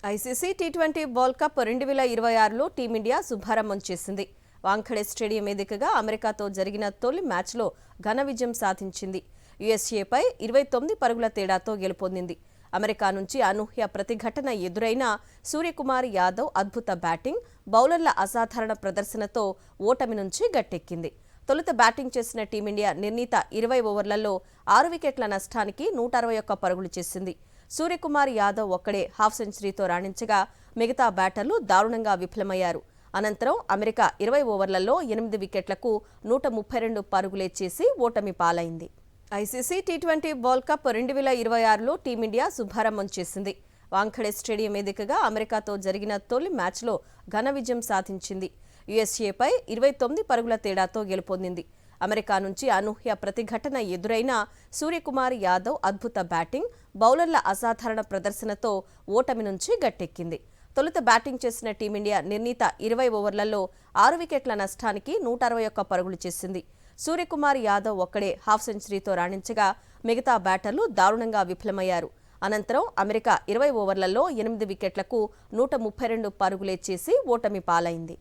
ICC టీ20 world cup 2026లో team India శుభారంభం చేసింది. వాంఖడే స్టేడియం వేదికగా అమెరికాతో జరిగిన తొలి మ్యాచ్లో ఘన విజయం సాధించింది. యూఎస్ఏపై 29 పరుగుల తేడాతో గెలుపొందింది. అమెరికా నుంచి అనూహ్య ప్రతిఘటన ఎదురైనా సూర్యకుమార్ యాదవ్ అద్భుత బ్యాటింగ్, బౌలర్ల అసాధారణ ప్రదర్శనతో ఓటమి నుంచి గట్టెక్కింది. తొలుత బ్యాటింగ్ చేసిన టీమిండియా నిర్ణీత 20 ఓవర్లలో 6 వికెట్ల నష్టానికి 161 పరుగులు చేసింది. సూర్యకుమార్ యాదవ్ ఒక్కడే హాఫ్ సెంచరీతో రాణించగా మిగతా బ్యాటర్లు దారుణంగా విఫలమయ్యారు. అనంతరం అమెరికా 20 ఓవర్లలో 8 వికెట్లకు 132 పరుగులే చేసి ఓటమి పాలైంది. ఐసీసీ టీ20 వరల్డ్ కప్ 2026లో టీమిండియా శుభారంభం చేసింది. వాంఖడే స్టేడియం వేదికగా అమెరికాతో జరిగిన తొలి మ్యాచ్లో ఘన విజయం సాధించింది. యూఎస్ఏపై 29 పరుగుల తేడాతో గెలుపొందింది. అమెరికా నుంచి అనూహ్య ప్రతిఘటన ఎదురైనా సూర్యకుమార్ యాదవ్ అద్భుత బ్యాటింగ్, బౌలర్ల అసాధారణ ప్రదర్శనతో ఓటమి నుంచి గట్టెక్కింది. తొలుత బ్యాటింగ్ చేసిన టీమిండియా నిర్ణీత 20 ఓవర్లలో 6 వికెట్ల నష్టానికి 161 పరుగులు చేసింది. సూర్యకుమార్ యాదవ్ ఒక్కడే హాఫ్ సెంచరీతో రాణించగా మిగతా బ్యాటర్లు దారుణంగా విఫలమయ్యారు. అనంతరం అమెరికా 20 ఓవర్లలో 8 వికెట్లకు 132 పరుగులే చేసి ఓటమి పాలైంది.